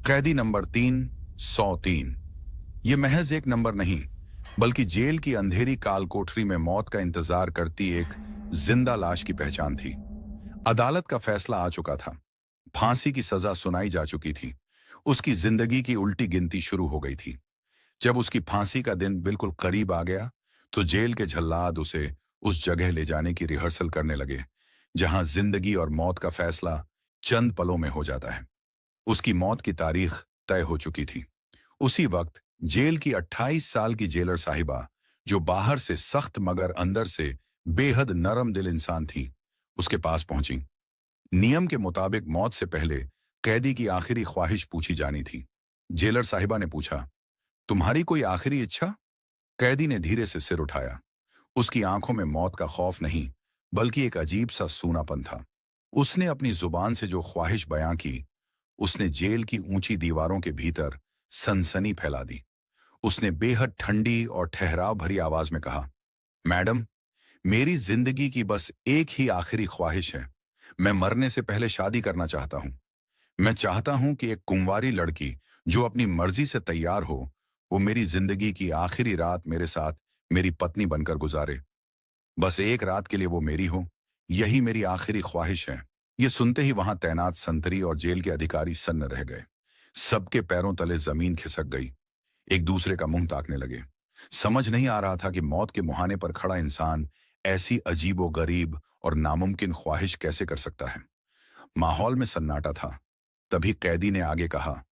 कैदी नंबर 303। ये महज एक नंबर नहीं, बल्कि जेल की अंधेरी काल कोठरी में मौत का इंतजार करती एक जिंदा लाश की पहचान थी। अदालत का फैसला आ चुका था। फांसी की सजा सुनाई जा चुकी थी। उसकी जिंदगी की उल्टी गिनती शुरू हो गई थी। जब उसकी फांसी का दिन बिल्कुल करीब आ गया, तो जेल के जल्लाद उसे उस जगह ले जाने की रिहर्सल करने लगे, जहां जिंदगी और मौत का फैसला चंद पलों में हो जाता है। उसकी मौत की तारीख तय हो चुकी थी। उसी वक्त जेल की 28 साल की जेलर साहिबा, जो बाहर से सख्त मगर अंदर से बेहद नरम दिल इंसान थी, उसके पास पहुंची। नियम के मुताबिक मौत से पहले कैदी की आखिरी ख्वाहिश पूछी जानी थी। जेलर साहिबा ने पूछा, तुम्हारी कोई आखिरी इच्छा? कैदी ने धीरे से सिर उठाया। उसकी आंखों में मौत का खौफ नहीं, बल्कि एक अजीब सा सूनापन था। उसने अपनी जुबान से जो ख्वाहिश बयां की, उसने जेल की ऊंची दीवारों के भीतर सनसनी फैला दी। उसने बेहद ठंडी और ठहराव भरी आवाज में कहा, मैडम, मेरी जिंदगी की बस एक ही आखिरी ख्वाहिश है। मैं मरने से पहले शादी करना चाहता हूं। मैं चाहता हूं कि एक कुंवारी लड़की जो अपनी मर्जी से तैयार हो, वो मेरी जिंदगी की आखिरी रात मेरे साथ मेरी पत्नी बनकर गुजारे। बस एक रात के लिए वो मेरी हो, यही मेरी आखिरी ख्वाहिश है। ये सुनते ही वहां तैनात संतरी और जेल के अधिकारी सन्न रह गए। सबके पैरों तले जमीन खिसक गई। एक दूसरे का मुंह ताकने लगे। समझ नहीं आ रहा था कि मौत के मुहाने पर खड़ा इंसान ऐसी अजीबो गरीब और नामुमकिन ख्वाहिश कैसे कर सकता है। माहौल में सन्नाटा था। तभी कैदी ने आगे कहा,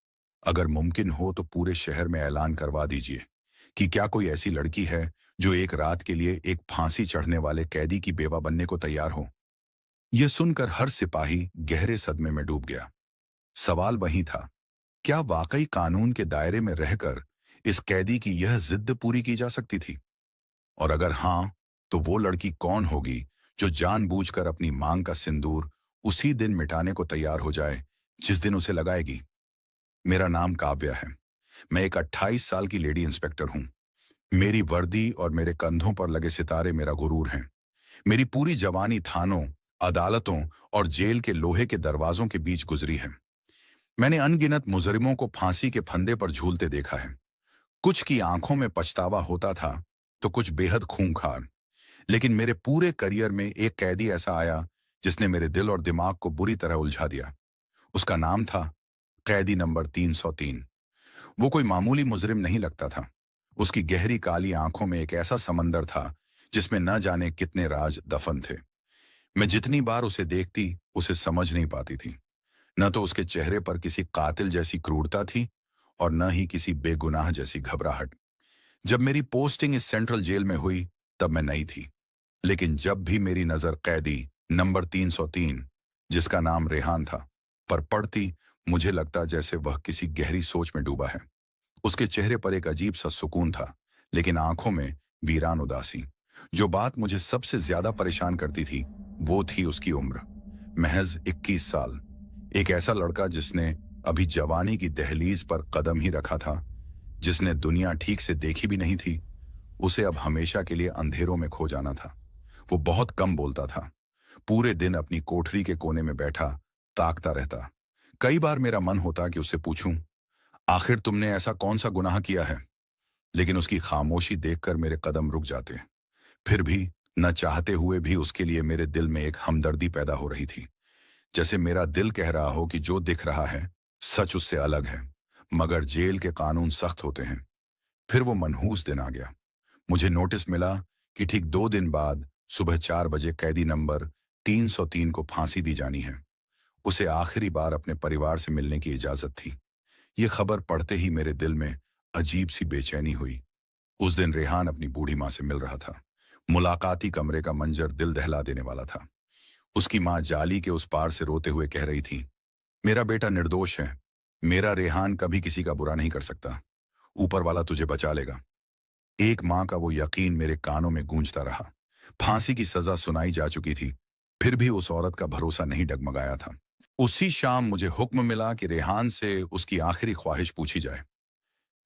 अगर मुमकिन हो तो पूरे शहर में ऐलान करवा दीजिए कि क्या कोई ऐसी लड़की है जो एक रात के लिए एक फांसी चढ़ने वाले कैदी की बेवा बनने को तैयार हो। यह सुनकर हर सिपाही गहरे सदमे में डूब गया। सवाल वही था, क्या वाकई कानून के दायरे में रहकर इस कैदी की यह जिद पूरी की जा सकती थी? और अगर हां, तो वो लड़की कौन होगी जो जानबूझकर अपनी मांग का सिंदूर उसी दिन मिटाने को तैयार हो जाए जिस दिन उसे लगाएगी? मेरा नाम काव्या है। मैं एक 28 साल की लेडी इंस्पेक्टर हूं। मेरी वर्दी और मेरे कंधों पर लगे सितारे मेरा गुरूर हैं। मेरी पूरी जवानी थानों, अदालतों और जेल के लोहे के दरवाजों के बीच गुजरी है। मैंने अनगिनत मुजरिमों को फांसी के फंदे पर झूलते देखा है। कुछ की आंखों में पछतावा होता था, तो कुछ बेहद खूंखार। लेकिन मेरे पूरे करियर में एक कैदी ऐसा आया जिसने मेरे दिल और दिमाग को बुरी तरह उलझा दिया। उसका नाम था कैदी नंबर 303। वो कोई मामूली मुजरिम नहीं लगता था। उसकी गहरी काली आंखों में एक ऐसा समंदर था जिसमें न जाने कितने राज दफन थे। मैं जितनी बार उसे देखती, उसे समझ नहीं पाती थी। न तो उसके चेहरे पर किसी कातिल जैसी क्रूरता थी और न ही किसी बेगुनाह जैसी घबराहट। जब मेरी पोस्टिंग इस सेंट्रल जेल में हुई, तब मैं नई थी। लेकिन जब भी मेरी नजर कैदी नंबर 303, जिसका नाम रेहान था, पर पड़ती, मुझे लगता जैसे वह किसी गहरी सोच में डूबा है। उसके चेहरे पर एक अजीब सा सुकून था, लेकिन आंखों में वीरान उदासी। जो बात मुझे सबसे ज्यादा परेशान करती थी, वो थी उसकी उम्र। महज 21 साल। एक ऐसा लड़का जिसने अभी जवानी की दहलीज पर कदम ही रखा था, जिसने दुनिया ठीक से देखी भी नहीं थी, उसे अब हमेशा के लिए अंधेरों में खो जाना था। वो बहुत कम बोलता था। पूरे दिन अपनी कोठरी के कोने में बैठा ताकता रहता। कई बार मेरा मन होता कि उससे पूछूं, आखिर तुमने ऐसा कौन सा गुनाह किया है? लेकिन उसकी खामोशी देखकर मेरे कदम रुक जाते। फिर भी न चाहते हुए भी उसके लिए मेरे दिल में एक हमदर्दी पैदा हो रही थी। जैसे मेरा दिल कह रहा हो कि जो दिख रहा है सच उससे अलग है, मगर जेल के कानून सख्त होते हैं। फिर वो मनहूस दिन आ गया। मुझे नोटिस मिला कि ठीक 2 दिन बाद सुबह 4 बजे कैदी नंबर 303 को फांसी दी जानी है। उसे आखिरी बार अपने परिवार से मिलने की इजाजत थी। ये खबर पढ़ते ही मेरे दिल में अजीब सी बेचैनी हुई। उस दिन रेहान अपनी बूढ़ी माँ से मिल रहा था। मुलाकाती कमरे का मंजर दिल दहला देने वाला था। उसकी माँ जाली के उस पार से रोते हुए कह रही थी, मेरा बेटा निर्दोष है। मेरा रेहान कभी किसी का बुरा नहीं कर सकता। ऊपर वाला तुझे बचा लेगा। एक माँ का वो यकीन मेरे कानों में गूंजता रहा। फांसी की सजा सुनाई जा चुकी थी, फिर भी उस औरत का भरोसा नहीं डगमगाया था। उसी शाम मुझे हुक्म मिला कि रेहान से उसकी आखिरी ख्वाहिश पूछी जाए।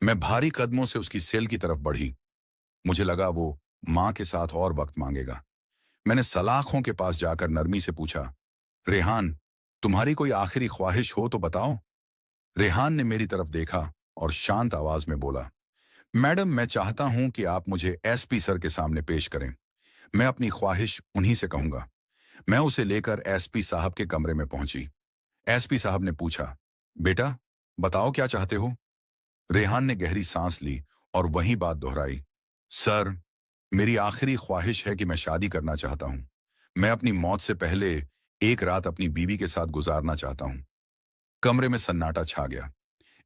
मैं भारी कदमों से उसकी सेल की तरफ बढ़ी। मुझे लगा वो माँ के साथ और वक्त मांगेगा। मैंने सलाखों के पास जाकर नरमी से पूछा, रेहान, तुम्हारी कोई आखिरी ख्वाहिश हो तो बताओ। रेहान ने मेरी तरफ देखा और शांत आवाज में बोला, मैडम, मैं चाहता हूं कि आप मुझे एसपी सर के सामने पेश करें। मैं अपनी ख्वाहिश उन्हीं से कहूंगा। मैं उसे लेकर एसपी साहब के कमरे में पहुंची। एसपी साहब ने पूछा, बेटा, बताओ क्या चाहते हो? रेहान ने गहरी सांस ली और वही बात दोहराई, सर, मेरी आखिरी ख्वाहिश है कि मैं शादी करना चाहता हूं। मैं अपनी मौत से पहले एक रात अपनी बीवी के साथ गुजारना चाहता हूं। कमरे में सन्नाटा छा गया।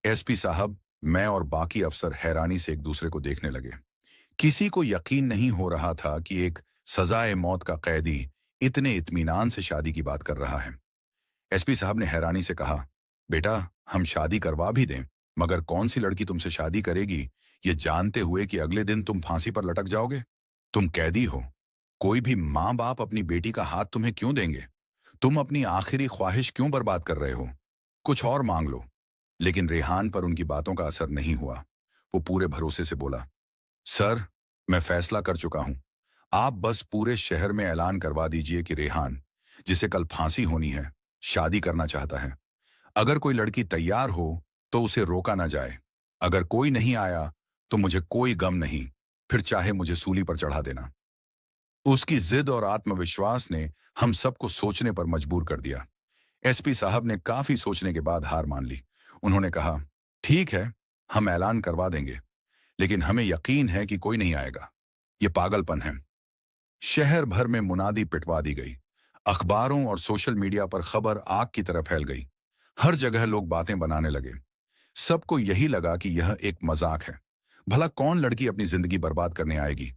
एसपी साहब, मैं और बाकी अफसर हैरानी से एक दूसरे को देखने लगे। किसी को यकीन नहीं हो रहा था कि एक सजाए मौत का कैदी इतने इत्मीनान से शादी की बात कर रहा है। एसपी साहब ने हैरानी से कहा, बेटा, हम शादी करवा भी दें, मगर कौन सी लड़की तुमसे शादी करेगी, ये जानते हुए कि अगले दिन तुम फांसी पर लटक जाओगे? तुम कैदी हो। कोई भी माँ बाप अपनी बेटी का हाथ तुम्हें क्यों देंगे? तुम अपनी आखिरी ख्वाहिश क्यों बर्बाद कर रहे हो? कुछ और मांग लो। लेकिन रेहान पर उनकी बातों का असर नहीं हुआ। वो पूरे भरोसे से बोला, सर, मैं फैसला कर चुका हूं। आप बस पूरे शहर में ऐलान करवा दीजिए कि रेहान, जिसे कल फांसी होनी है, शादी करना चाहता है। अगर कोई लड़की तैयार हो तो उसे रोका ना जाए। अगर कोई नहीं आया तो मुझे कोई गम नहीं, फिर चाहे मुझे सूली पर चढ़ा देना। उसकी जिद और आत्मविश्वास ने हम सबको सोचने पर मजबूर कर दिया। एसपी साहब ने काफी सोचने के बाद हार मान ली। उन्होंने कहा, ठीक है, हम ऐलान करवा देंगे, लेकिन हमें यकीन है कि कोई नहीं आएगा। ये पागलपन है। शहर भर में मुनादी पिटवा दी गई। अखबारों और सोशल मीडिया पर खबर आग की तरह फैल गई। हर जगह लोग बातें बनाने लगे। सबको यही लगा कि यह एक मजाक है। भला कौन लड़की अपनी जिंदगी बर्बाद करने आएगी?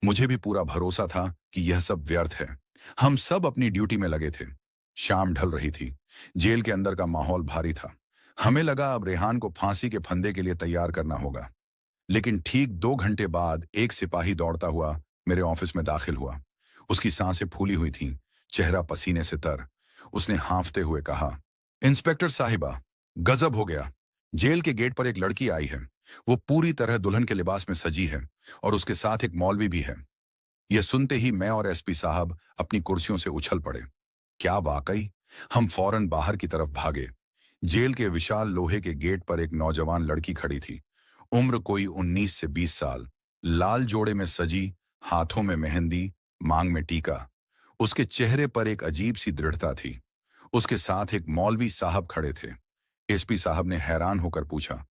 मुझे भी पूरा भरोसा था कि यह सब व्यर्थ है। हम सब अपनी ड्यूटी में लगे थे। शाम ढल रही थी। जेल के अंदर का माहौल भारी था। हमें लगा अब रेहान को फांसी के फंदे के लिए तैयार करना होगा। लेकिन ठीक 2 घंटे बाद एक सिपाही दौड़ता हुआ मेरे ऑफिस में दाखिल हुआ। उसकी सांसें फूली हुई थीं, चेहरा पसीने से तर। उसने हांफते हुए कहा, इंस्पेक्टर साहिबा, गजब हो गया। जेल के गेट पर एक लड़की आई है। वो पूरी तरह दुल्हन के लिबास में सजी है और उसके साथ एक मौलवी भी है। यह सुनते ही मैं और एसपी साहब अपनी कुर्सियों से उछल पड़े। क्या वाकई? हम फौरन बाहर की तरफ भागे। जेल के विशाल लोहे के गेट पर एक नौजवान लड़की खड़ी थी। उम्र कोई 19 से 20 साल। लाल जोड़े में सजी, हाथों में मेहंदी, मांग में टीका। उसके चेहरे पर एक अजीब सी दृढ़ता थी। उसके साथ एक मौलवी साहब खड़े थे। एसपी साहब ने हैरान होकर पूछा,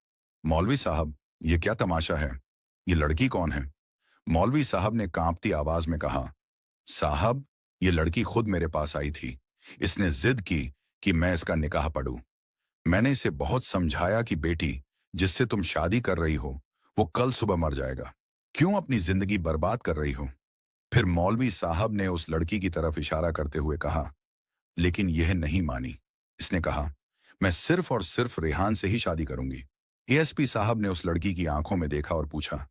मौलवी साहब, ये क्या तमाशा है? ये लड़की कौन है? मौलवी साहब ने कांपती आवाज में कहा, साहब, ये लड़की खुद मेरे पास आई थी। इसने जिद की कि मैं इसका निकाह पढ़ूं। मैंने इसे बहुत समझाया कि बेटी, जिससे तुम शादी कर रही हो, वो कल सुबह मर जाएगा। क्यों अपनी जिंदगी बर्बाद कर रही हो? फिर मौलवी साहब ने उस लड़की की तरफ इशारा करते हुए कहा, लेकिन यह नहीं मानी। इसने कहा, मैं सिर्फ और सिर्फ रेहान से ही शादी करूंगी। एएसपी साहब ने उस लड़की की आंखों में देखा और पूछा,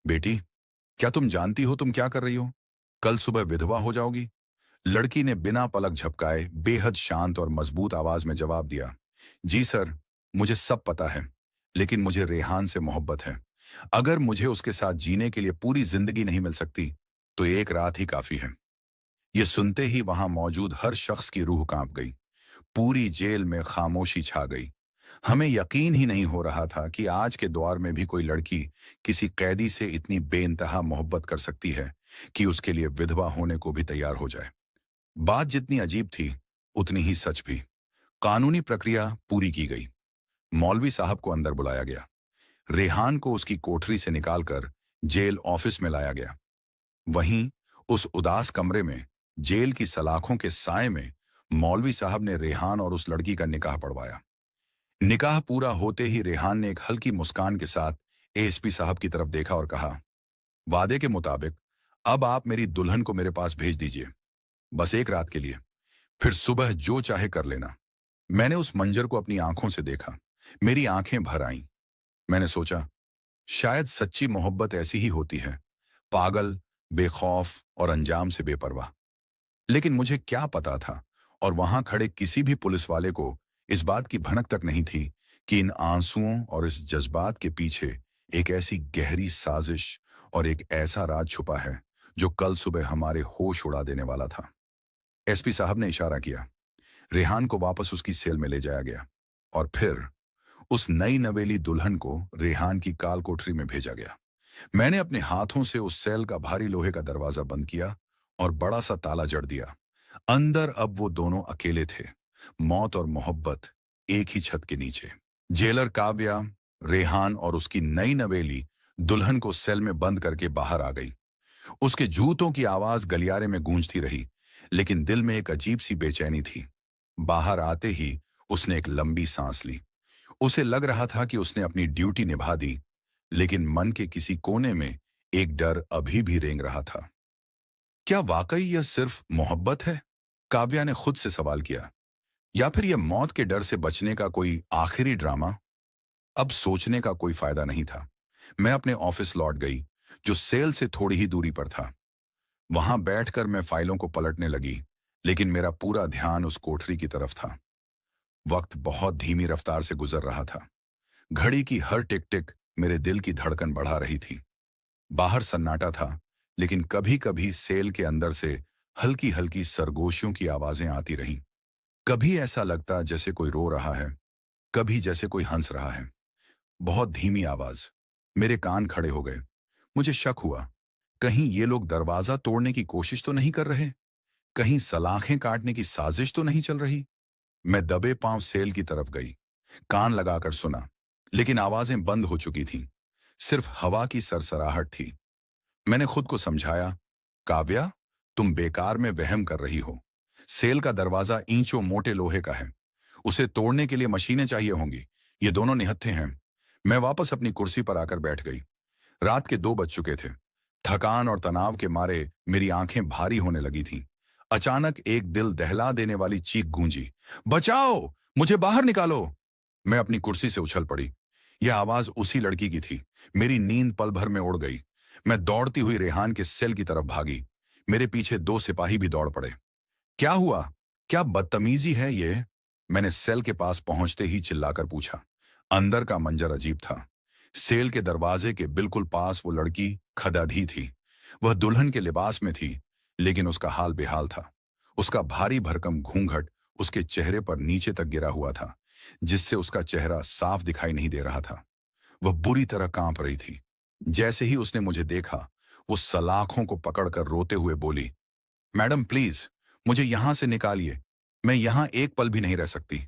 बेटी, क्या तुम जानती हो तुम क्या कर रही हो? कल सुबह विधवा हो जाओगी। लड़की ने बिना पलक झपकाए बेहद शांत और मजबूत आवाज में जवाब दिया, जी सर, मुझे सब पता है, लेकिन मुझे रेहान से मोहब्बत है। अगर मुझे उसके साथ जीने के लिए पूरी जिंदगी नहीं मिल सकती, तो एक रात ही काफी है। यह सुनते ही वहां मौजूद हर शख्स की रूह कांप गई। पूरी जेल में खामोशी छा गई। हमें यकीन ही नहीं हो रहा था कि आज के दौर में भी कोई लड़की किसी कैदी से इतनी बेइंतहा मोहब्बत कर सकती है कि उसके लिए विधवा होने को भी तैयार हो जाए। बात जितनी अजीब थी, उतनी ही सच भी। कानूनी प्रक्रिया पूरी की गई। मौलवी साहब को अंदर बुलाया गया। रेहान को उसकी कोठरी से निकालकर जेल ऑफिस में लाया गया। वहीं उस उदास कमरे में, जेल की सलाखों के साए में, मौलवी साहब ने रेहान और उस लड़की का निकाह पढ़वाया। निकाह पूरा होते ही रेहान ने एक हल्की मुस्कान के साथ एएसपी साहब की तरफ देखा और कहा, वादे के मुताबिक अब आप मेरी दुल्हन को मेरे पास भेज दीजिए, बस एक रात के लिए। फिर सुबह जो चाहे कर लेना। मैंने उस मंजर को अपनी आंखों से देखा। मेरी आंखें भर आईं। मैंने सोचा, शायद सच्ची मोहब्बत ऐसी ही होती है, पागल, बेखौफ और अंजाम से बेपरवाह। लेकिन मुझे क्या पता था, और वहां खड़े किसी भी पुलिस वाले को इस बात की भनक तक नहीं थी कि इन आंसुओं और इस जज्बात के पीछे एक ऐसी गहरी साजिश और एक ऐसा राज छुपा है जो कल सुबह हमारे होश उड़ा देने वाला था। एसपी साहब ने इशारा किया। रेहान को वापस उसकी सेल में ले जाया गया और फिर उस नई नवेली दुल्हन को रेहान की काल कोठरी में भेजा गया। मैंने अपने हाथों से उस सेल का भारी लोहे का दरवाजा बंद किया और बड़ा सा ताला जड़ दिया। अंदर अब वो दोनों अकेले थे, मौत और मोहब्बत एक ही छत के नीचे। जेलर काव्या, रेहान और उसकी नई नवेली दुल्हन को सेल में बंद करके बाहर आ गई। उसके जूतों की आवाज गलियारे में गूंजती रही, लेकिन दिल में एक अजीब सी बेचैनी थी। बाहर आते ही उसने एक लंबी सांस ली। उसे लग रहा था कि उसने अपनी ड्यूटी निभा दी, लेकिन मन के किसी कोने में एक डर अभी भी रेंग रहा था। क्या वाकई यह सिर्फ मोहब्बत है? काव्या ने खुद से सवाल किया। या फिर यह मौत के डर से बचने का कोई आखिरी ड्रामा? अब सोचने का कोई फायदा नहीं था। मैं अपने ऑफिस लौट गई, जो सेल से थोड़ी ही दूरी पर था। वहां बैठकर मैं फाइलों को पलटने लगी, लेकिन मेरा पूरा ध्यान उस कोठरी की तरफ था। वक्त बहुत धीमी रफ्तार से गुजर रहा था। घड़ी की हर टिक टिक मेरे दिल की धड़कन बढ़ा रही थी। बाहर सन्नाटा था, लेकिन कभी कभी सेल के अंदर से हल्की हल्की सरगोशियों की आवाजें आती रहीं। कभी ऐसा लगता जैसे कोई रो रहा है, कभी जैसे कोई हंस रहा है। बहुत धीमी आवाज। मेरे कान खड़े हो गए। मुझे शक हुआ, कहीं ये लोग दरवाजा तोड़ने की कोशिश तो नहीं कर रहे? कहीं सलाखें काटने की साजिश तो नहीं चल रही? मैं दबे पांव सेल की तरफ गई, कान लगाकर सुना, लेकिन आवाजें बंद हो चुकी थीं। सिर्फ हवा की सरसराहट थी। मैंने खुद को समझाया, काव्या, तुम बेकार में वहम कर रही हो। सेल का दरवाजा इंचों मोटे लोहे का है। उसे तोड़ने के लिए मशीनें चाहिए होंगी। ये दोनों निहत्थे हैं। मैं वापस अपनी कुर्सी पर आकर बैठ गई। रात के 2 बज चुके थे। थकान और तनाव के मारे मेरी आंखें भारी होने लगी थीं। अचानक एक दिल दहला देने वाली चीख गूंजी, बचाओ, मुझे बाहर निकालो। मैं अपनी कुर्सी से उछल पड़ी। यह आवाज उसी लड़की की थी। मेरी नींद पल भर में उड़ गई। मैं दौड़ती हुई रेहान के सेल की तरफ भागी। मेरे पीछे 2 सिपाही भी दौड़ पड़े। क्या हुआ? क्या बदतमीजी है ये? मैंने सेल के पास पहुंचते ही चिल्लाकर पूछा। अंदर का मंजर अजीब था। सेल के दरवाजे के बिल्कुल पास वो लड़की खदाढ़ी थी। वह दुल्हन के लिबास में थी, लेकिन उसका हाल बेहाल था। उसका भारी भरकम घूंघट उसके चेहरे पर नीचे तक गिरा हुआ था, जिससे उसका चेहरा साफ दिखाई नहीं दे रहा था। वह बुरी तरह कांप रही थी। जैसे ही उसने मुझे देखा, वो सलाखों को पकड़कर रोते हुए बोली, मैडम प्लीज, मुझे यहां से निकालिए। मैं यहां एक पल भी नहीं रह सकती।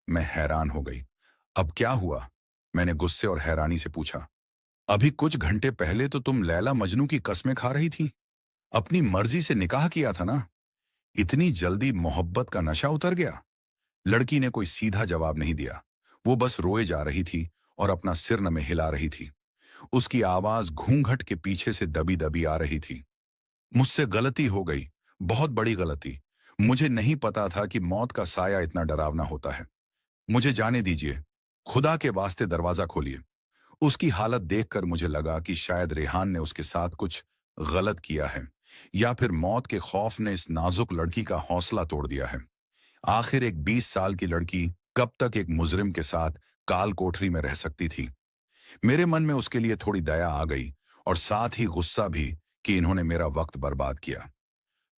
मैं हैरान हो गई। अब क्या हुआ? मैंने गुस्से और हैरानी से पूछा। अभी कुछ घंटे पहले तो तुम लैला मजनू की कस्में खा रही थी। अपनी मर्जी से निकाह किया था ना? इतनी जल्दी मोहब्बत का नशा उतर गया? लड़की ने कोई सीधा जवाब नहीं दिया। वो बस रोए जा रही थी और अपना सिर न में हिला रही थी। उसकी आवाज घूंघट के पीछे से दबी दबी आ रही थी। मुझसे गलती हो गई, बहुत बड़ी गलती। मुझे नहीं पता था कि मौत का साया इतना डरावना होता है। मुझे जाने दीजिए, खुदा के वास्ते दरवाजा खोलिए। उसकी हालत देखकर मुझे लगा कि शायद रेहान ने उसके साथ कुछ गलत किया है, या फिर मौत के खौफ ने इस नाजुक लड़की का हौसला तोड़ दिया है। आखिर एक 20 साल की लड़की कब तक एक मुजरिम के साथ काल कोठरी में रह सकती थी? मेरे मन में उसके लिए थोड़ी दया आ गई और साथ ही गुस्सा भी कि इन्होंने मेरा वक्त बर्बाद किया।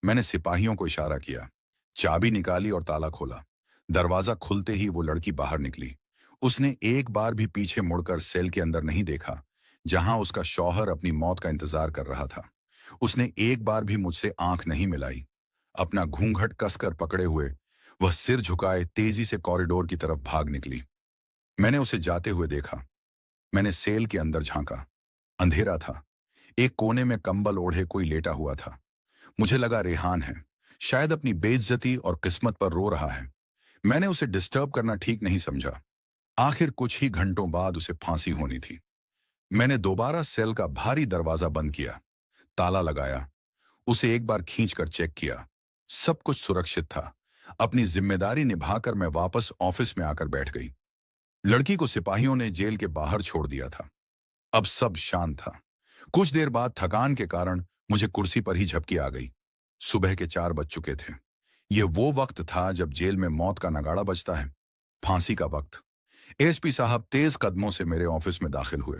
मैंने सिपाहियों को इशारा किया, चाबी निकाली और ताला खोला। दरवाजा खुलते ही वो लड़की बाहर निकली। उसने एक बार भी पीछे मुड़कर सेल के अंदर नहीं देखा, जहां उसका शौहर अपनी मौत का इंतजार कर रहा था। उसने एक बार भी मुझसे आंख नहीं मिलाई। अपना घूंघट कसकर पकड़े हुए वह सिर झुकाए तेजी से कॉरिडोर की तरफ भाग निकली। मैंने उसे जाते हुए देखा। मैंने सेल के अंदर झांका। अंधेरा था। एक कोने में कंबल ओढ़े कोई लेटा हुआ था। मुझे लगा रेहान है, शायद अपनी बेइज्जती और किस्मत पर रो रहा है। मैंने उसे डिस्टर्ब करना ठीक नहीं समझा। आखिर कुछ ही घंटों बाद उसे फांसी होनी थी। मैंने दोबारा सेल का भारी दरवाजा बंद किया, ताला लगाया, उसे एक बार खींचकर चेक किया। सब कुछ सुरक्षित था। अपनी जिम्मेदारी निभाकर मैं वापस ऑफिस में आकर बैठ गई। लड़की को सिपाहियों ने जेल के बाहर छोड़ दिया था। अब सब शांत था। कुछ देर बाद थकान के कारण मुझे कुर्सी पर ही झपकी आ गई। सुबह के 4 बज चुके थे। यह वो वक्त था जब जेल में मौत का नगाड़ा बजता है, फांसी का वक्त। एसपी साहब तेज कदमों से मेरे ऑफिस में दाखिल हुए।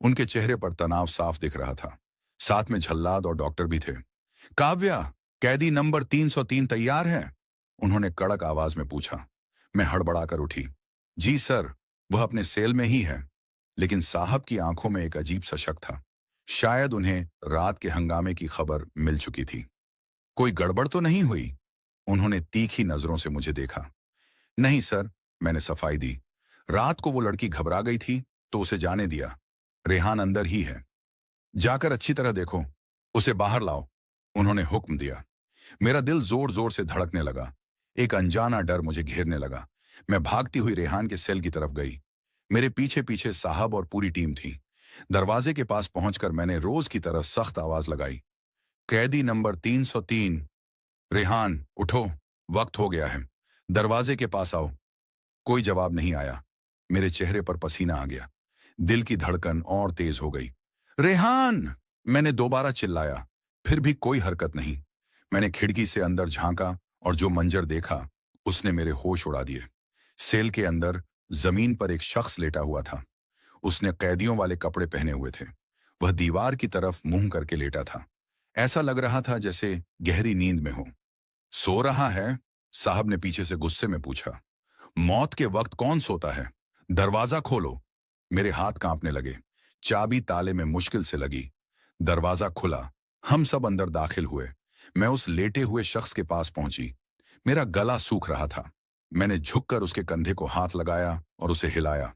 उनके चेहरे पर तनाव साफ दिख रहा था। साथ में झल्लाद और डॉक्टर भी थे। काव्या, कैदी नंबर 303 तैयार है? उन्होंने कड़क आवाज में पूछा। मैं हड़बड़ाकर उठी। जी सर। वह अपने सेल में ही है, लेकिन साहब की आंखों में एक अजीब सा शक था। शायद उन्हें रात के हंगामे की खबर मिल चुकी थी। कोई गड़बड़ तो नहीं हुई? उन्होंने तीखी नजरों से मुझे देखा। नहीं सर, मैंने सफाई दी। रात को वो लड़की घबरा गई थी, तो उसे जाने दिया। रेहान अंदर ही है। जाकर अच्छी तरह देखो, उसे बाहर लाओ, उन्होंने हुक्म दिया। मेरा दिल जोर जोर से धड़कने लगा। एक अनजाना डर मुझे घेरने लगा। मैं भागती हुई रेहान के सेल की तरफ गई। मेरे पीछे पीछे साहब और पूरी टीम थी। दरवाजे के पास पहुंचकर मैंने रोज की तरह सख्त आवाज लगाई, कैदी नंबर 303, रेहान उठो, वक्त हो गया है, दरवाजे के पास आओ। कोई जवाब नहीं आया। मेरे चेहरे पर पसीना आ गया। दिल की धड़कन और तेज हो गई। रेहान, मैंने दोबारा चिल्लाया। फिर भी कोई हरकत नहीं। मैंने खिड़की से अंदर झांका और जो मंजर देखा उसने मेरे होश उड़ा दिए। सेल के अंदर जमीन पर एक शख्स लेटा हुआ था। उसने कैदियों वाले कपड़े पहने हुए थे। वह दीवार की तरफ मुंह करके लेटा था। ऐसा लग रहा था जैसे गहरी नींद में हो। सो रहा है? साहब ने पीछे से गुस्से में पूछा। मौत के वक्त कौन सोता है? दरवाजा खोलो। मेरे हाथ कांपने लगे। चाबी ताले में मुश्किल से लगी। दरवाजा खुला। हम सब अंदर दाखिल हुए। मैं उस लेटे हुए शख्स के पास पहुंची। मेरा गला सूख रहा था। मैंने झुककर उसके कंधे को हाथ लगाया और उसे हिलाया।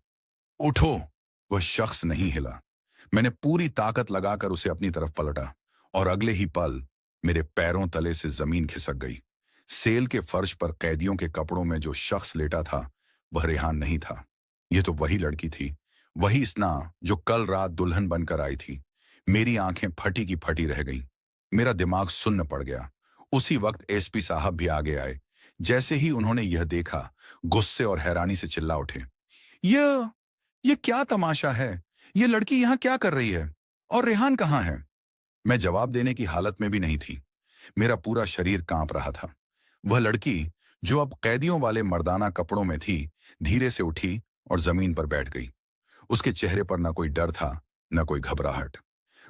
उठो। वह शख्स नहीं हिला। मैंने पूरी ताकत लगाकर उसे अपनी तरफ पलटा और अगले ही पल मेरे पैरों तले से जमीन खिसक गई। सेल के फर्श पर कैदियों के कपड़ों में जो शख्स लेटा था वह रेहान नहीं था। यह तो वही लड़की थी, वही स्ना जो कल रात दुल्हन बनकर आई थी। मेरी आंखें फटी की फटी रह गईं। मेरा दिमाग सुन्न पड़ गया। उसी वक्त एसपी साहब भी आगे आए। जैसे ही उन्होंने यह देखा, गुस्से और हैरानी से चिल्ला उठे, यह ये क्या तमाशा है? ये लड़की यहां क्या कर रही है? और रेहान कहां है? मैं जवाब देने की हालत में भी नहीं थी। मेरा पूरा शरीर कांप रहा था। वह लड़की, जो अब कैदियों वाले मर्दाना कपड़ों में थी, धीरे से उठी और जमीन पर बैठ गई। उसके चेहरे पर न कोई डर था, न कोई घबराहट,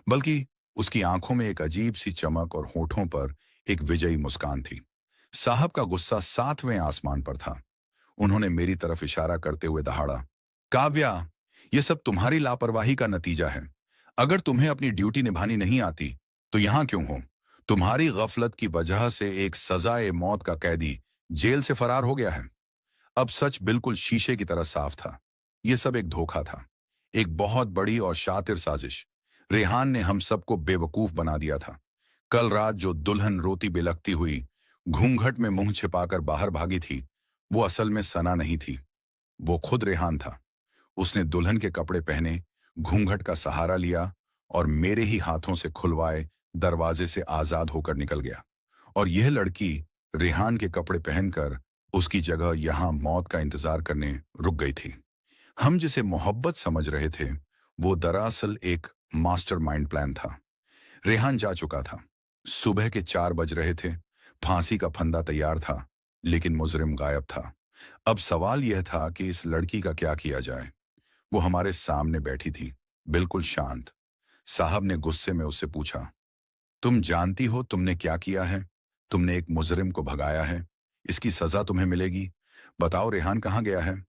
बल्कि उसकी आंखों में एक अजीब सी चमक और होठों पर एक विजयी मुस्कान थी। साहब का गुस्सा 7वें आसमान पर था। उन्होंने मेरी तरफ इशारा करते हुए दहाड़ा, काव्या, यह सब तुम्हारी लापरवाही का नतीजा है। अगर तुम्हें अपनी ड्यूटी निभानी नहीं आती तो यहां क्यों हो? तुम्हारी गफलत की वजह से एक सजाए मौत का कैदी जेल से फरार हो गया है। अब सच बिल्कुल शीशे की तरह साफ था। यह सब एक धोखा था, एक बहुत बड़ी और शातिर साजिश। रेहान ने हम सबको बेवकूफ बना दिया था। कल रात जो दुल्हन रोती बिलखती हुई घूंघट में मुंह छिपाकर बाहर भागी थी, वो असल में सना नहीं थी, वो खुद रेहान था। उसने दुल्हन के कपड़े पहने, घूंघट का सहारा लिया और मेरे ही हाथों से खुलवाए दरवाजे से आजाद होकर निकल गया। और यह लड़की रेहान के कपड़े पहनकर उसकी जगह यहां मौत का इंतजार करने रुक गई थी। हम जिसे मोहब्बत समझ रहे थे, वो दरअसल एक मास्टरमाइंड प्लान था। रेहान जा चुका था। सुबह के 4 बज रहे थे। फांसी का फंदा तैयार था, लेकिन मुजरिम गायब था। अब सवाल यह था कि इस लड़की का क्या किया जाए। वो हमारे सामने बैठी थी, बिल्कुल शांत। साहब ने गुस्से में उससे पूछा, तुम जानती हो तुमने क्या किया है? तुमने एक मुजरिम को भगाया है। इसकी सजा तुम्हें मिलेगी। बताओ रेहान कहाँ गया है?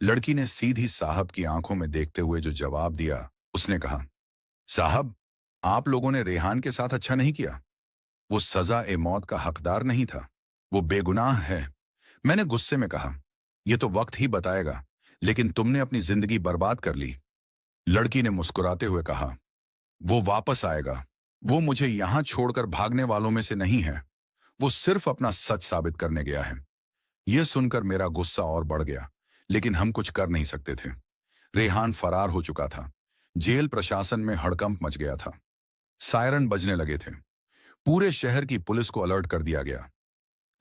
लड़की ने सीधी साहब की आंखों में देखते हुए जो जवाब दिया, उसने कहा, साहब, आप लोगों ने रेहान के साथ अच्छा नहीं किया। वो सजा ए मौत का हकदार नहीं था। वो बेगुनाह है। मैंने गुस्से में कहा, यह तो वक्त ही बताएगा, लेकिन तुमने अपनी जिंदगी बर्बाद कर ली। लड़की ने मुस्कुराते हुए कहा, वो वापस आएगा। वो मुझे यहां छोड़कर भागने वालों में से नहीं है। वो सिर्फ अपना सच साबित करने गया है। यह सुनकर मेरा गुस्सा और बढ़ गया, लेकिन हम कुछ कर नहीं सकते थे। रेहान फरार हो चुका था। जेल प्रशासन में हड़कंप मच गया था। सायरन बजने लगे थे। पूरे शहर की पुलिस को अलर्ट कर दिया गया।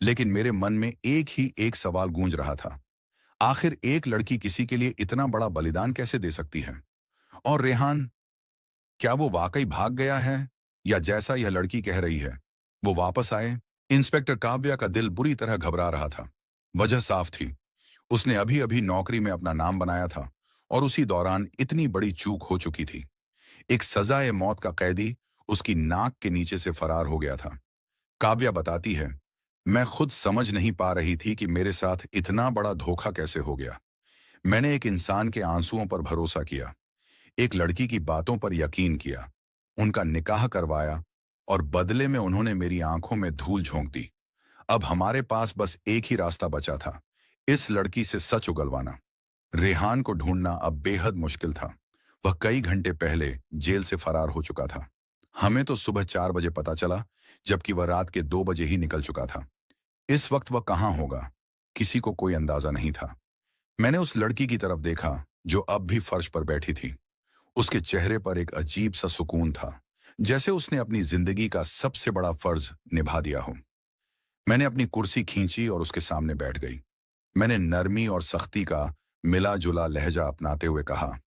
लेकिन मेरे मन में एक ही एक सवाल गूंज रहा था, आखिर एक लड़की किसी के लिए इतना बड़ा बलिदान कैसे दे सकती है? और रेहान, क्या वो वाकई भाग गया है, या जैसा यह लड़की कह रही है वो वापस आए? इंस्पेक्टर काव्या का दिल बुरी तरह घबरा रहा था। वजह साफ थी, उसने अभी अभी नौकरी में अपना नाम बनाया था और उसी दौरान इतनी बड़ी चूक हो चुकी थी। एक सजाए मौत का कैदी उसकी नाक के नीचे से फरार हो गया था। काव्या बताती है, मैं खुद समझ नहीं पा रही थी कि मेरे साथ इतना बड़ा धोखा कैसे हो गया। मैंने एक इंसान के आंसुओं पर भरोसा किया, एक लड़की की बातों पर यकीन किया, उनका निकाह करवाया और बदले में उन्होंने मेरी आंखों में धूल झोंक दी। अब हमारे पास बस एक ही रास्ता बचा था, इस लड़की से सच उगलवाना। रेहान को ढूंढना अब बेहद मुश्किल था। वह कई घंटे पहले जेल से फरार हो चुका था। हमें तो सुबह 4 बजे पता चला, जबकि वह रात के 2 बजे ही निकल चुका था। इस वक्त वह कहाँ होगा, किसी को कोई अंदाजा नहीं था। मैंने उस लड़की की तरफ देखा जो अब भी फर्श पर बैठी थी। उसके चेहरे पर एक अजीब सा सुकून था, जैसे उसने अपनी जिंदगी का सबसे बड़ा फर्ज निभा दिया हो। मैंने अपनी कुर्सी खींची और उसके सामने बैठ गई। मैंने नरमी और सख्ती का मिला जुला लहजा अपनाते हुए कहा,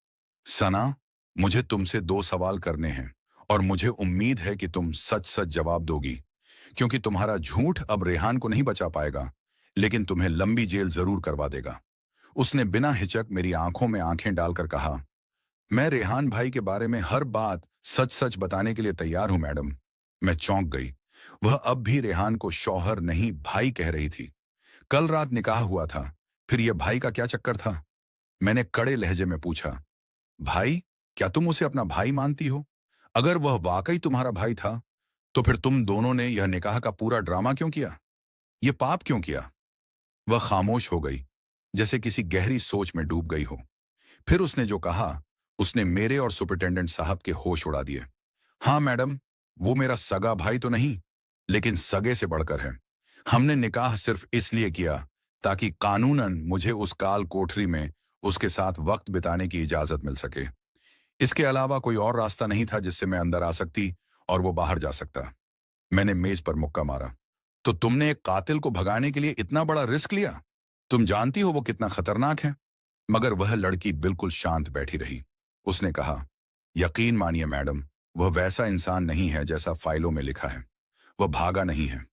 सना, मुझे तुमसे 2 सवाल करने हैं और मुझे उम्मीद है कि तुम सच सच जवाब दोगी, क्योंकि तुम्हारा झूठ अब रेहान को नहीं बचा पाएगा, लेकिन तुम्हें लंबी जेल जरूर करवा देगा। उसने बिना हिचक मेरी आंखों में आंखें डालकर कहा, मैं रेहान भाई के बारे में हर बात सच सच बताने के लिए तैयार हूं मैडम। मैं चौंक गई। वह अब भी रेहान को शौहर नहीं भाई कह रही थी। कल रात निकाह हुआ था, फिर यह भाई का क्या चक्कर था? मैंने कड़े लहजे में पूछा, भाई, क्या तुम उसे अपना भाई मानती हो? अगर वह वाकई तुम्हारा भाई था, तो फिर तुम दोनों ने यह निकाह का पूरा ड्रामा क्यों किया? यह पाप क्यों किया? वह खामोश हो गई, जैसे किसी गहरी सोच में डूब गई हो। फिर उसने जो कहा, उसने मेरे और सुपरिटेंडेंट साहब के होश उड़ा दिए। हाँ मैडम, वो मेरा सगा भाई तो नहीं, लेकिन सगे से बढ़कर है। हमने निकाह सिर्फ इसलिए किया ताकि कानूनन मुझे उस काल कोठरी में उसके साथ वक्त बिताने की इजाजत मिल सके। इसके अलावा कोई और रास्ता नहीं था जिससे मैं अंदर आ सकती और वो बाहर जा सकता। मैंने मेज पर मुक्का मारा। तो तुमने एक कातिल को भगाने के लिए इतना बड़ा रिस्क लिया? तुम जानती हो वो कितना खतरनाक है। मगर वह लड़की बिल्कुल शांत बैठी रही। उसने कहा, यकीन मानिए मैडम, वह वैसा इंसान नहीं है जैसा फाइलों में लिखा है। वह भागा नहीं है,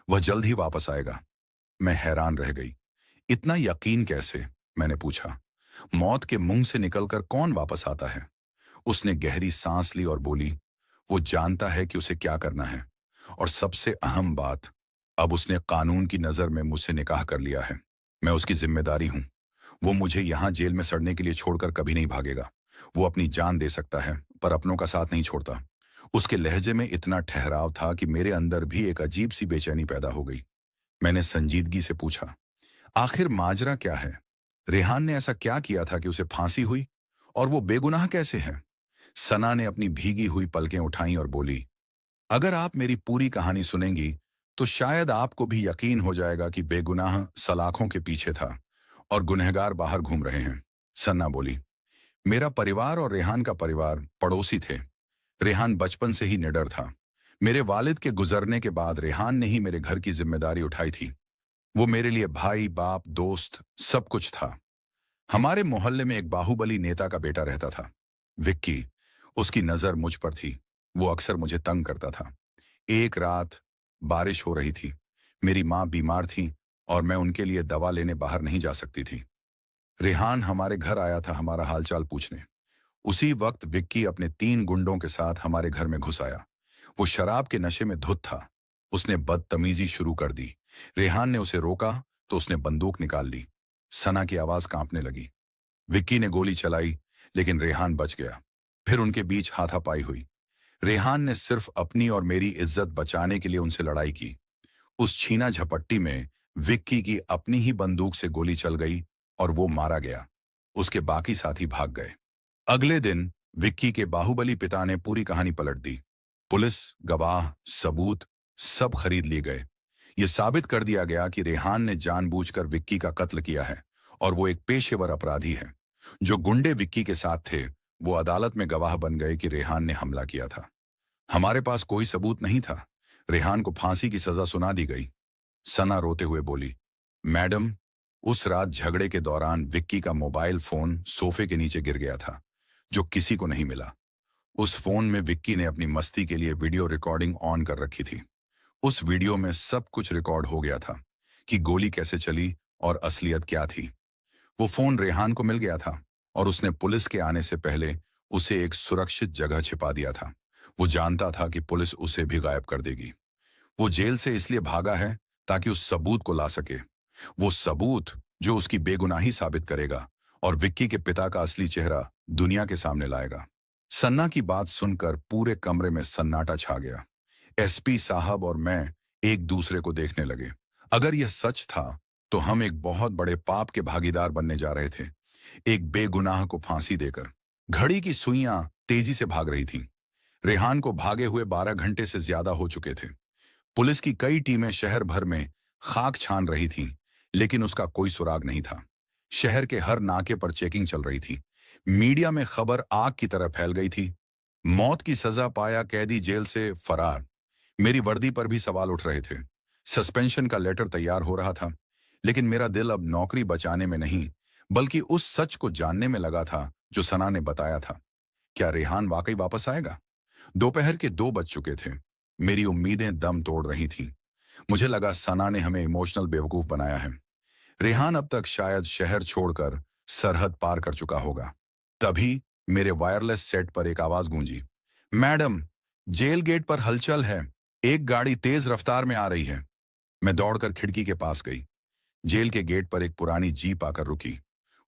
वह जल्द ही वापस आएगा। मैं हैरान रह गई। इतना यकीन कैसे? मैंने पूछा। मौत के मुंह से निकलकर कौन वापस आता है? उसने गहरी सांस ली और बोली, वो जानता है कि उसे क्या करना है। और सबसे अहम बात, अब उसने कानून की नजर में मुझसे निकाह कर लिया है। मैं उसकी जिम्मेदारी हूं। वो मुझे यहां जेल में सड़ने के लिए छोड़कर कभी नहीं भागेगा। वो अपनी जान दे सकता है, पर अपनों का साथ नहीं छोड़ता। उसके लहजे में इतना ठहराव था कि मेरे अंदर भी एक अजीब सी बेचैनी पैदा हो गई। मैंने संजीदगी से पूछा, आखिर माजरा क्या है? रेहान ने ऐसा क्या किया था कि उसे फांसी हुई? और वो बेगुनाह कैसे है? सना ने अपनी भीगी हुई पलकें उठाईं और बोली, अगर आप मेरी पूरी कहानी सुनेंगी तो शायद आपको भी यकीन हो जाएगा कि बेगुनाह सलाखों के पीछे था और गुनहगार बाहर घूम रहे हैं। सन्ना बोली, मेरा परिवार और रेहान का परिवार पड़ोसी थे। रेहान बचपन से ही निडर था। मेरे वालिद के गुजरने के बाद रेहान ने ही मेरे घर की जिम्मेदारी उठाई थी। वो मेरे लिए भाई, बाप, दोस्त, सब कुछ था। हमारे मोहल्ले में एक बाहुबली नेता का बेटा रहता था, विक्की। उसकी नजर मुझ पर थी। वो अक्सर मुझे तंग करता था। एक रात बारिश हो रही थी। मेरी माँ बीमार थी और मैं उनके लिए दवा लेने बाहर नहीं जा सकती थी। रेहान हमारे घर आया था हमारा हालचाल पूछने। उसी वक्त विक्की अपने 3 गुंडों के साथ हमारे घर में घुस आया। वो शराब के नशे में धुत था। उसने बदतमीजी शुरू कर दी। रेहान ने उसे रोका तो उसने बंदूक निकाल ली। सना की आवाज कांपने लगी। विक्की ने गोली चलाई, लेकिन रेहान बच गया। फिर उनके बीच हाथापाई हुई। रेहान ने सिर्फ अपनी और मेरी इज्जत बचाने के लिए उनसे लड़ाई की। उस छीना झपट्टी में विक्की की अपनी ही बंदूक से गोली चल गई और वो मारा गया। उसके बाकी साथी भाग गए। अगले दिन विक्की के बाहुबली पिता ने पूरी कहानी पलट दी। पुलिस, गवाह, सबूत सब खरीद लिए गए। ये साबित कर दिया गया कि रेहान ने जानबूझकर विक्की का कत्ल किया है और वो एक पेशेवर अपराधी है। जो गुंडे विक्की के साथ थे, वो अदालत में गवाह बन गए कि रेहान ने हमला किया था। हमारे पास कोई सबूत नहीं था। रेहान को फांसी की सजा सुना दी गई। सना रोते हुए बोली, मैडम, उस रात झगड़े के दौरान विक्की का मोबाइल फोन सोफे के नीचे गिर गया था, जो किसी को नहीं मिला। उस फोन में विक्की ने अपनी मस्ती के लिए वीडियो रिकॉर्डिंग ऑन कर रखी थी। उस वीडियो में सब कुछ रिकॉर्ड हो गया था कि गोली कैसे चली और असलियत क्या थी। वो फोन रेहान को मिल गया था और उसने पुलिस के आने से पहले उसे एक सुरक्षित जगह छिपा दिया था। वो जानता था कि पुलिस उसे भी गायब कर देगी। वो जेल से इसलिए भागा है ताकि उस सबूत को ला सके। वो सबूत जो उसकी बेगुनाही साबित करेगा और विक्की के पिता का असली चेहरा दुनिया के सामने लाएगा। सन्ना की बात सुनकर पूरे कमरे में सन्नाटा छा गया। एसपी साहब और मैं एक दूसरे को देखने लगे। अगर यह सच था तो हम एक बहुत बड़े पाप के भागीदार बनने जा रहे थे, एक बेगुनाह को फांसी देकर। घड़ी की सुइयां तेजी से भाग रही थीं। रेहान को भागे हुए 12 घंटे से ज्यादा हो चुके थे। पुलिस की कई टीमें शहर भर में खाक छान रही थीं, लेकिन उसका कोई सुराग नहीं था। शहर के हर नाके पर चेकिंग चल रही थी। मीडिया में खबर आग की तरह फैल गई थी। मौत की सजा पाया कैदी जेल से फरार। मेरी वर्दी पर भी सवाल उठ रहे थे। सस्पेंशन का लेटर तैयार हो रहा था, लेकिन मेरा दिल अब नौकरी बचाने में नहीं, बल्कि उस सच को जानने में लगा था जो सना ने बताया था। क्या रेहान वाकई वापस आएगा? दोपहर के 2 बज चुके थे। मेरी उम्मीदें दम तोड़ रही थीं। मुझे लगा सना ने हमें इमोशनल बेवकूफ बनाया है। रेहान अब तक शायद शहर छोड़कर सरहद पार कर चुका होगा। तभी मेरे वायरलेस सेट पर एक आवाज गूंजी, मैडम, जेल गेट पर हलचल है। एक गाड़ी तेज रफ्तार में आ रही है। मैं दौड़कर खिड़की के पास गई। जेल के गेट पर एक पुरानी जीप आकर रुकी।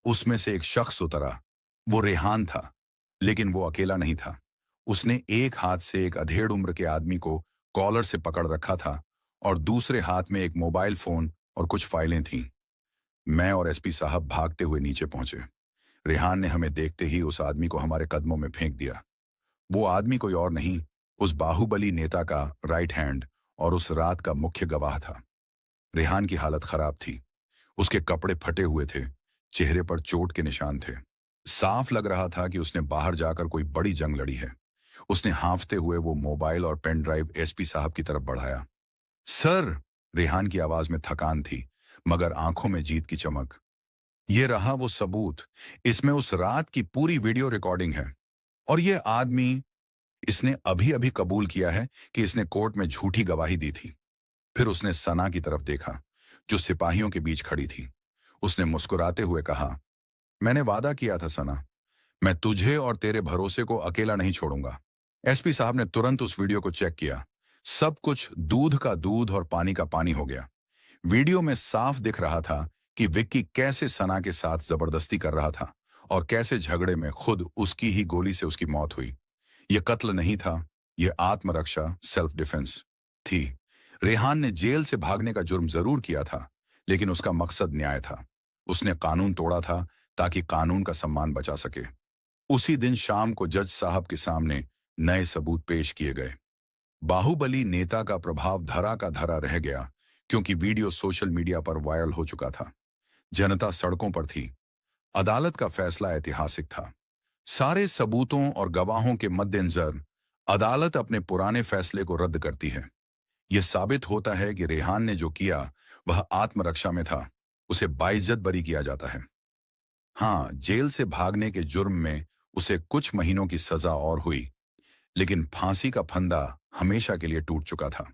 उसमें से एक शख्स उतरा। वो रेहान था, लेकिन वो अकेला नहीं था। उसने एक हाथ से एक अधेड़ उम्र के आदमी को कॉलर से पकड़ रखा था और दूसरे हाथ में एक मोबाइल फोन और कुछ फाइलें थीं। मैं और एसपी साहब भागते हुए नीचे पहुंचे। रेहान ने हमें देखते ही उस आदमी को हमारे कदमों में फेंक दिया। वो आदमी कोई और नहीं, उस बाहुबली नेता का राइट हैंड और उस रात का मुख्य गवाह था। रेहान की हालत खराब थी। उसके कपड़े फटे हुए थे, चेहरे पर चोट के निशान थे। साफ लग रहा था कि उसने बाहर जाकर कोई बड़ी जंग लड़ी है। उसने हांफते हुए वो मोबाइल और पेन ड्राइव एसपी साहब की तरफ बढ़ाया। सर, रेहान की आवाज में थकान थी, मगर आंखों में जीत की चमक। ये रहा वो सबूत। इसमें उस रात की पूरी वीडियो रिकॉर्डिंग है। और ये आदमी, इसने अभी अभी कबूल किया है कि इसने कोर्ट में झूठी गवाही दी थी। फिर उसने सना की तरफ देखा, जो सिपाहियों के बीच खड़ी थी। उसने मुस्कुराते हुए कहा, मैंने वादा किया था सना, मैं तुझे और तेरे भरोसे को अकेला नहीं छोड़ूंगा। एसपी साहब ने तुरंत उस वीडियो को चेक किया। सब कुछ दूध का दूध और पानी का पानी हो गया। वीडियो में साफ दिख रहा था कि विक्की कैसे सना के साथ जबरदस्ती कर रहा था और कैसे झगड़े में खुद उसकी ही गोली से उसकी मौत हुई। यह कत्ल नहीं था, यह आत्मरक्षा, सेल्फ डिफेंस थी। रेहान ने जेल से भागने का जुर्म जरूर किया था, लेकिन उसका मकसद न्याय था। उसने कानून तोड़ा था ताकि कानून का सम्मान बचा सके। उसी दिन शाम को जज साहब के सामने नए सबूत पेश किए गए। बाहुबली नेता का प्रभाव धरा का धरा रह गया, क्योंकि वीडियो सोशल मीडिया पर वायरल हो चुका था। जनता सड़कों पर थी। अदालत का फैसला ऐतिहासिक था। सारे सबूतों और गवाहों के मद्देनजर अदालत अपने पुराने फैसले को रद्द करती है। यह साबित होता है कि रेहान ने जो किया वह आत्मरक्षा में था। उसे बाइज्जत बरी किया जाता है। हाँ, जेल से भागने के जुर्म में उसे कुछ महीनों की सजा और हुई, लेकिन फांसी का फंदा हमेशा के लिए टूट चुका था।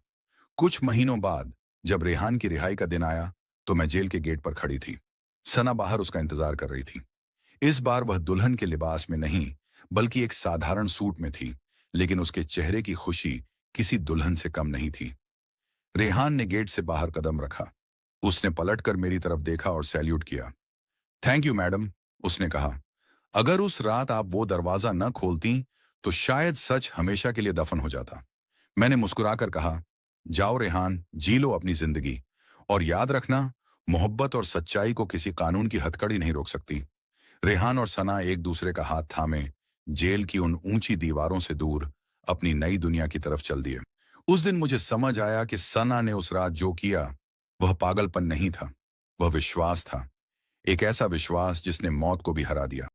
कुछ महीनों बाद जब रेहान की रिहाई का दिन आया, तो मैं जेल के गेट पर खड़ी थी। सना बाहर उसका इंतजार कर रही थी। इस बार वह दुल्हन के लिबास में नहीं, बल्कि एक साधारण सूट में थी, लेकिन उसके चेहरे की खुशी किसी दुल्हन से कम नहीं थी। रेहान ने गेट से बाहर कदम रखा। उसने पलटकर मेरी तरफ देखा और सैल्यूट किया। थैंक यू मैडम, उसने कहा। अगर उस रात आप वो दरवाजा न खोलती तो शायद सच हमेशा के लिए दफन हो जाता। मैंने मुस्कुराकर कहा, जाओ रेहान, जी लो अपनी जिंदगी, और याद रखना, मोहब्बत और सच्चाई को किसी कानून की हथकड़ी नहीं रोक सकती। रेहान और सना एक दूसरे का हाथ थामे जेल की उन ऊंची दीवारों से दूर अपनी नई दुनिया की तरफ चल दिए। उस दिन मुझे समझ आया कि सना ने उस रात जो किया वह पागलपन नहीं था, वह विश्वास था। एक ऐसा विश्वास जिसने मौत को भी हरा दिया।